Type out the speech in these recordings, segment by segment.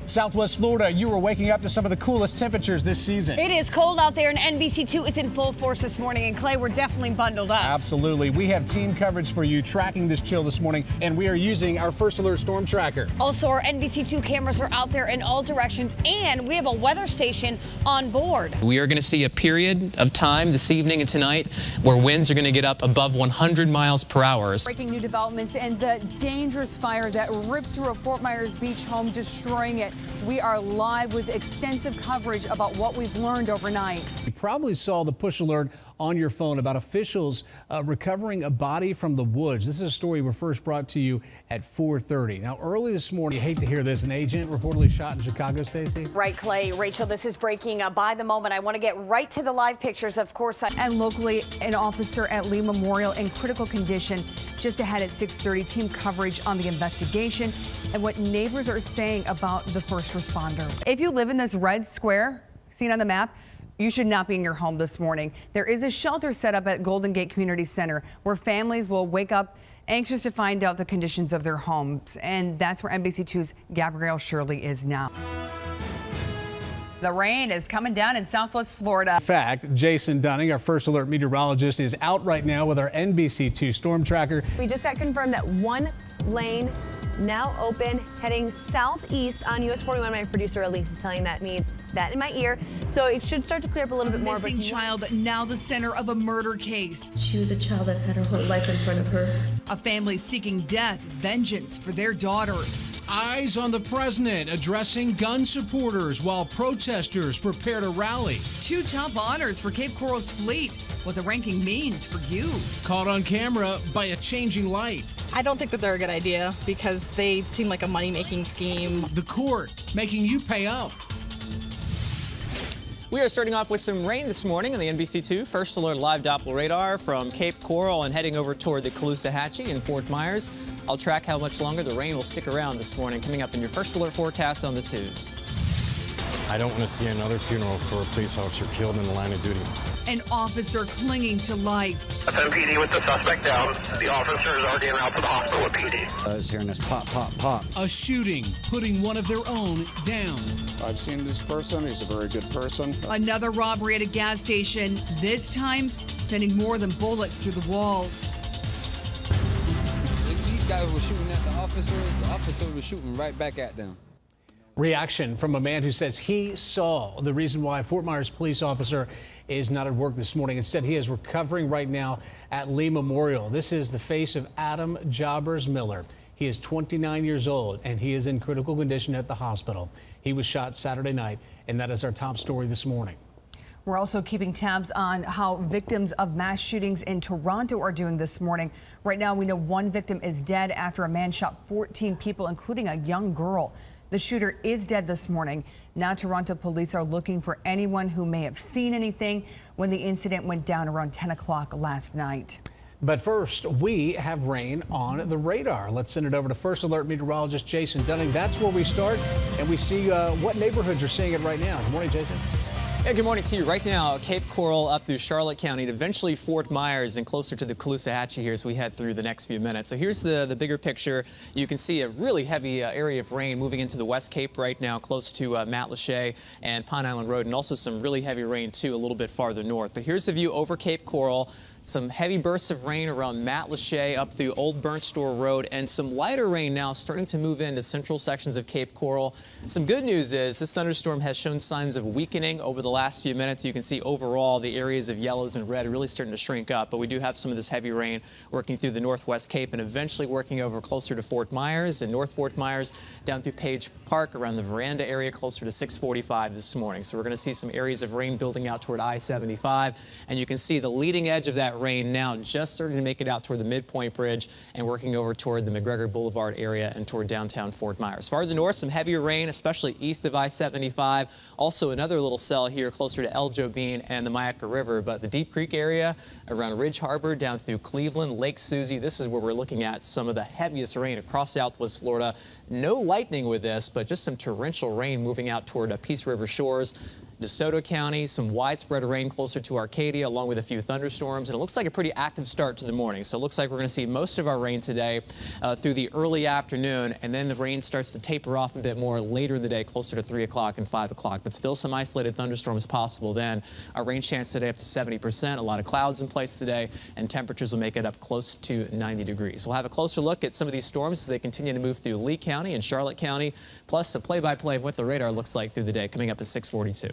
Southwest Florida, you were waking up to some of the coolest temperatures this season. It is cold out there, and NBC2 is in full force this morning. And Clay, we're definitely bundled up. Absolutely. We have team coverage for you tracking this chill this morning, and we are using our First Alert Storm Tracker. Also, our NBC2 cameras are out there in all directions, and we have a weather station on board. We are going to see a period of time this evening and tonight where winds are going to get up above 100 miles per hour. Breaking new developments and the dangerous fire that ripped through a Fort Myers Beach home, destroying it. We are live with extensive coverage about what we've learned overnight. You probably saw the push alert on your phone about officials recovering a body from the woods. This is a story we first brought to you at 4:30. Now, early this morning, you hate to hear this, an agent reportedly shot in Chicago, Stacey. Right, Clay. Rachel, this is breaking by the moment. I want to get right to the live pictures, of course. And locally, an officer at Lee Memorial in critical condition. Just ahead at 6:30, team coverage on the investigation and what neighbors are saying about the first responder. If you live in this red square seen on the map, you should not be in your home this morning. There is a shelter set up at Golden Gate Community Center where families will wake up anxious to find out the conditions of their homes. And that's where NBC2's Gabrielle Shirley is now. The rain is coming down in Southwest Florida. In fact, Jason Dunning, our First Alert meteorologist, is out right now with our NBC2 storm tracker. We just got confirmed that one lane now open, heading southeast on US 41. My producer Elise is telling me that in my ear, so it should start to clear up a little bit more. Missing child now the center of a murder case. She was a child that had her whole life in front of her. A family seeking death, vengeance for their daughter. Eyes on the president addressing gun supporters while protesters prepare to rally. Two top honors for Cape Coral's fleet. What the ranking means for you. Caught on camera by a changing light. I don't think that they're a good idea because they seem like a money-making scheme. The court making you pay up. We are starting off with some rain this morning on the NBC2 First Alert Live Doppler radar from Cape Coral and heading over toward the Caloosahatchee in Fort Myers. I'll track how much longer the rain will stick around this morning, coming up in your First Alert forecast on the 2s. I don't want to see another funeral for a police officer killed in the line of duty. An officer clinging to life. FMPD with the suspect down. The officer is already out for the hospital with PD. I was hearing this pop, pop, pop. A shooting, putting one of their own down. I've seen this person. He's a very good person. Another robbery at a gas station, this time sending more than bullets through the walls. These guys were shooting at the officer was shooting right back at them. Reaction from a man who says he saw the reason why a Fort Myers police officer is not at work this morning. Instead, he is recovering right now at Lee Memorial. This is the face of Adam Jobbers Miller. He is 29 years old, and he is in critical condition at the hospital. He was shot Saturday night, and that is our top story this morning. We're also keeping tabs on how victims of mass shootings in Toronto are doing this morning. Right now, we know one victim is dead after a man shot 14 people, including a young girl. The shooter is dead this morning. Now Toronto police are looking for anyone who may have seen anything when the incident went down around 10 o'clock last night. But first, we have rain on the radar. Let's send it over to First Alert meteorologist Jason Dunning. That's where we start, and we see what neighborhoods are seeing it right now. Good morning, Jason. Yeah, good morning to you. Right now, Cape Coral up through Charlotte County and eventually Fort Myers and closer to the Caloosahatchee here as we head through the next few minutes. So here's the bigger picture. You can see a really heavy area of rain moving into the West Cape right now, close to Matlacha and Pine Island Road, and also some really heavy rain, too, a little bit farther north. But here's the view over Cape Coral. Some heavy bursts of rain around Matlacha up through Old Burnt Store Road, and some lighter rain now starting to move into central sections of Cape Coral. Some good news is this thunderstorm has shown signs of weakening over the last few minutes. You can see overall the areas of yellows and red are really starting to shrink up, but we do have some of this heavy rain working through the Northwest Cape and eventually working over closer to Fort Myers and North Fort Myers down through Page Park around the Veranda area closer to 645 this morning. So we're going to see some areas of rain building out toward I-75, and you can see the leading edge of that rain now just starting to make it out toward the Midpoint Bridge and working over toward the McGregor Boulevard area and toward downtown Fort Myers. Farther north, some heavier rain, especially east of I-75. Also another little cell here closer to El Jobim and the Myakka River, but the Deep Creek area around Ridge Harbor down through Cleveland, Lake Susie, this is where we're looking at some of the heaviest rain across Southwest Florida. No lightning with this, but just some torrential rain moving out toward Peace River shores. DeSoto County, some widespread rain closer to Arcadia, along with a few thunderstorms. And it looks like a pretty active start to the morning. So it looks like we're going to see most of our rain today through the early afternoon. And then the rain starts to taper off a bit more later in the day, closer to 3 o'clock and 5 o'clock. But still some isolated thunderstorms possible then. Our rain chance today up to 70%. A lot of clouds in place today. And temperatures will make it up close to 90 degrees. We'll have a closer look at some of these storms as they continue to move through Lee County and Charlotte County. Plus a play-by-play of what the radar looks like through the day coming up at 6:42.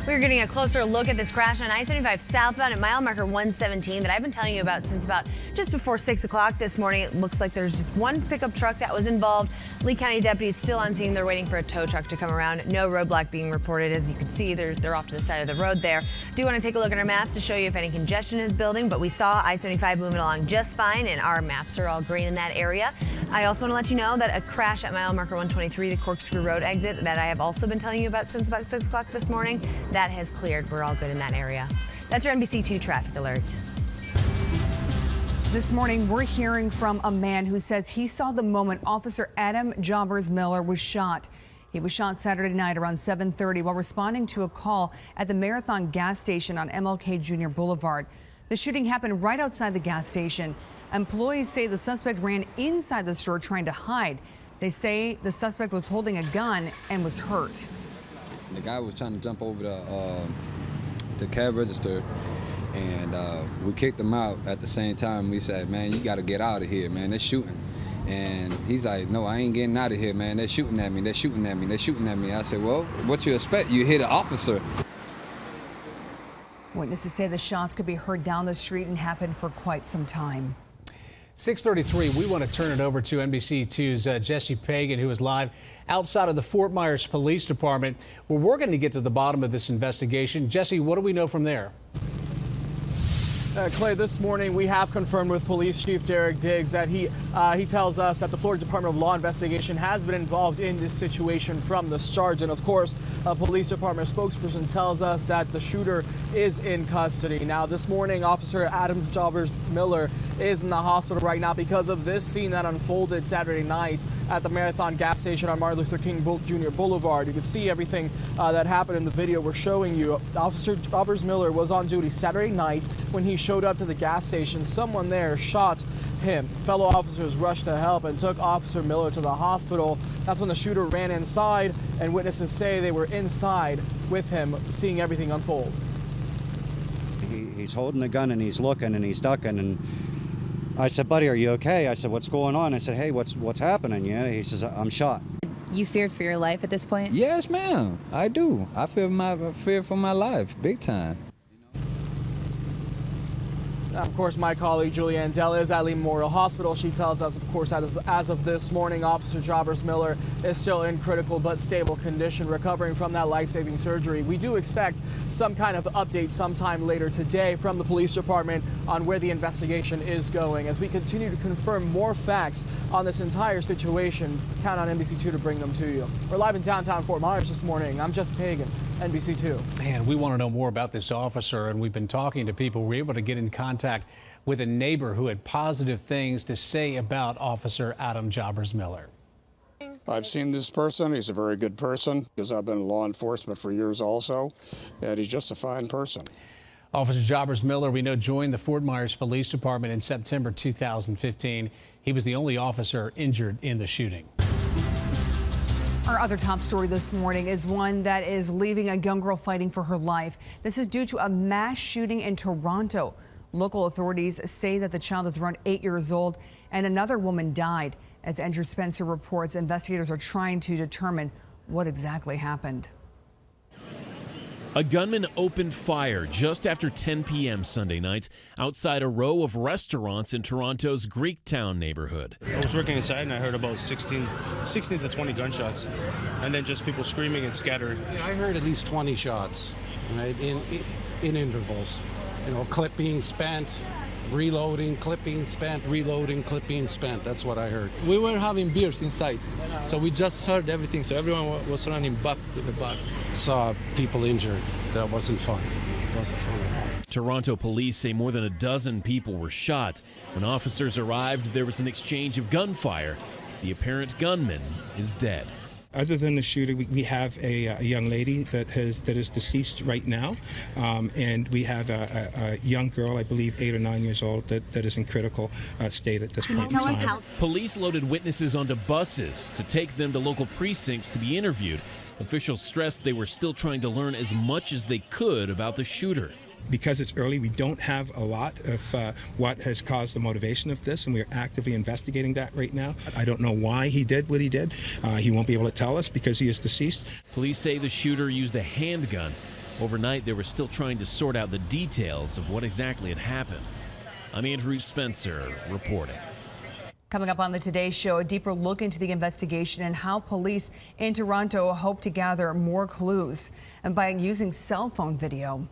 We're getting a closer look at this crash on I-75 southbound at mile marker 117 that I've been telling you about since about just before 6 o'clock this morning. It looks like there's just one pickup truck that was involved. Lee County deputies still on scene. They're waiting for a tow truck to come around. No roadblock being reported. As you can see, they're off to the side of the road there. Do want to take a look at our maps to show you if any congestion is building, but we saw I-75 moving along just fine, and our maps are all green in that area. I also want to let you know that a crash at mile marker 123, the Corkscrew Road exit, that I have also been telling you about since about 6 o'clock this morning, that has cleared. We're all good in that area. That's your NBC2 traffic alert. This morning, we're hearing from a man who says he saw the moment Officer Adam Jobbers Miller was shot. He was shot Saturday night around 7:30 while responding to a call at the Marathon gas station on MLK Jr. Boulevard. The shooting happened right outside the gas station. Employees say the suspect ran inside the store trying to hide. They say the suspect was holding a gun and was hurt. The guy was trying to jump over the cab register, and we kicked him out. At the same time, we said, man, you got to get out of here, man, they're shooting. And he's like, no, I ain't getting out of here, man, they're shooting at me, they're shooting at me, they're shooting at me. I said, well, what you expect? You hit an officer. Witnesses say the shots could be heard down the street and happened for quite some time. 6:33, we want to turn it over to NBC2's Jesse Pagan, who is live outside of the Fort Myers Police Department. We're working to get to the bottom of this investigation. Jesse, what do we know from there? Clay, this morning we have confirmed with Police Chief Derek Diggs that he tells us that the Florida Department of Law Investigation has been involved in this situation from the start. And of course, a police department spokesperson tells us that the shooter is in custody. Now, this morning, Officer Adam Jobbers Miller is in the hospital right now because of this scene that unfolded Saturday night at the Marathon gas station on Martin Luther King Jr. Boulevard. You can see everything that happened in the video we're showing you. Officer Jobbers Miller was on duty Saturday night when he showed up to the gas station. Someone there shot him. Fellow officers rushed to help and took Officer Miller to the hospital. That's when the shooter ran inside, and witnesses say they were inside with him, seeing everything unfold. He's holding the gun and he's looking and he's ducking, and I said, buddy, are you okay? I said, what's going on? I said, hey, what's happening? Yeah, he says, I'm shot. You feared for your life at this point? Yes, ma'am, I do. I fear for my life, big time. Of course, my colleague Julianne Dell is at Lee Memorial Hospital. She tells us, of course, as of this morning, Officer Jobbers Miller is still in critical but stable condition, recovering from that life-saving surgery. We do expect some kind of update sometime later today from the police department on where the investigation is going. As we continue to confirm more facts on this entire situation, count on NBC2 to bring them to you. We're live in downtown Fort Myers this morning. I'm Jesse Pagan, NBC2. Man, we want to know more about this officer, and we've been talking to people. We're able to get in contact with a neighbor who had positive things to say about Officer Adam Jobbers Miller. I've seen this person. He's a very good person because I've been in law enforcement for years also, and he's just a fine person. Officer Jobbers Miller, we know, joined the Fort Myers Police Department in September 2015. He was the only officer injured in the shooting. Our other top story this morning is one that is leaving a young girl fighting for her life. This is due to a mass shooting in Toronto. Local authorities say that the child is around 8 years old and another woman died. As Andrew Spencer reports, investigators are trying to determine what exactly happened. A gunman opened fire just after 10 p.m. Sunday night outside a row of restaurants in Toronto's Greektown neighborhood. I was working inside and I heard about 16 to 20 gunshots, and then just people screaming and scattering. I heard at least 20 shots, right, in intervals. You know, clip being spent, reloading, clip being spent, reloading, clip being spent. That's what I heard. We were having beers inside, so we just heard everything. So everyone was running back to the bar. Saw people injured. That wasn't fun. It wasn't fun at all. Toronto police say more than a dozen people were shot. When officers arrived, there was an exchange of gunfire. The apparent gunman is dead. Other than the shooter, we have a young lady that is deceased right now, and we have a young girl, I believe 8 or 9 years old, that is in critical state at this point in time. Police loaded witnesses onto buses to take them to local precincts to be interviewed. Officials stressed they were still trying to learn as much as they could about the shooter. Because it's early, we don't have a lot of what has caused the motivation of this, and we are actively investigating that right now. I don't know why he did what he did. He won't be able to tell us because he is deceased. Police say the shooter used a handgun. Overnight, they were still trying to sort out the details of what exactly had happened. I'm Andrew Spencer reporting. Coming up on the Today Show, a deeper look into the investigation and how police in Toronto hope to gather more clues and by using cell phone video.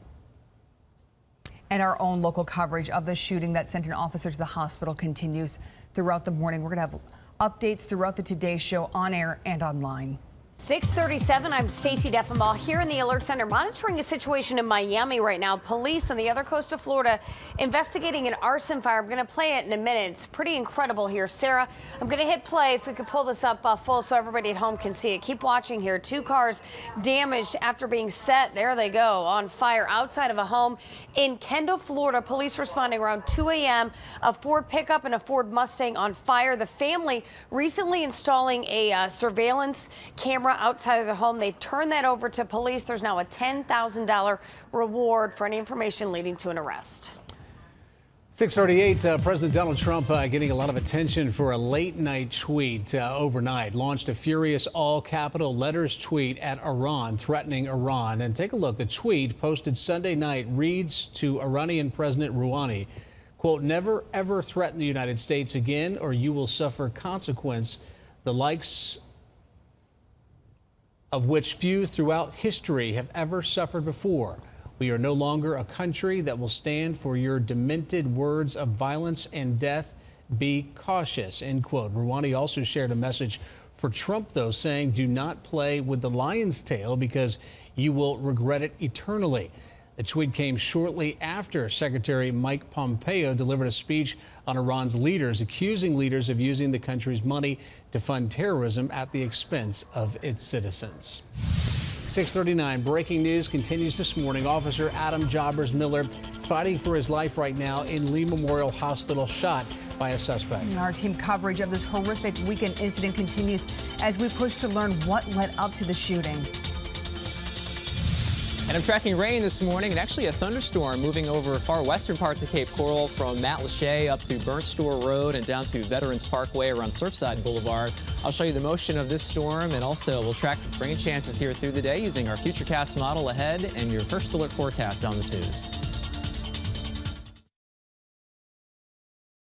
And our own local coverage of the shooting that sent an officer to the hospital continues throughout the morning. We're going to have updates throughout the Today Show on air and online. 6:37, I'm Stacey Defenbaugh here in the Alert Center monitoring a situation in Miami right now. Police on the other coast of Florida investigating an arson fire. I'm going to play it in a minute. It's pretty incredible here. Sarah, I'm going to hit play if we could pull this up full so everybody at home can see it. Keep watching here. 2 cars damaged after being set. There they go on fire outside of a home in Kendall, Florida. Police responding around 2 a.m. A Ford pickup and a Ford Mustang on fire. The family recently installing a surveillance camera outside of the home. They've turned that over to police. There's now a $10,000 reward for any information leading to an arrest. 6:38, President Donald Trump getting a lot of attention for a late night tweet overnight. Launched a furious all capital letters tweet at Iran, threatening Iran. And take a look. The tweet posted Sunday night reads to Iranian President Rouhani, quote, "Never ever threaten the United States again or you will suffer consequence the likes of which few throughout history have ever suffered before. We are no longer a country that will stand for your demented words of violence and death. Be cautious," end quote. Rouhani also shared a message for Trump, though, saying, "Do not play with the lion's tail because you will regret it eternally." The tweet came shortly after Secretary Mike Pompeo delivered a speech on Iran's leaders, accusing leaders of using the country's money to fund terrorism at the expense of its citizens. 6:39, breaking news continues this morning. Officer Adam Jobbers Miller fighting for his life right now in Lee Memorial Hospital, shot by a suspect. And our team coverage of this horrific weekend incident continues as we push to learn what led up to the shooting. And I'm tracking rain this morning and actually a thunderstorm moving over far western parts of Cape Coral from Matlacha up through Burnt Store Road and down through Veterans Parkway around Surfside Boulevard. I'll show you the motion of this storm and also we'll track rain chances here through the day using our Futurecast model ahead and your first alert forecast on the 2s.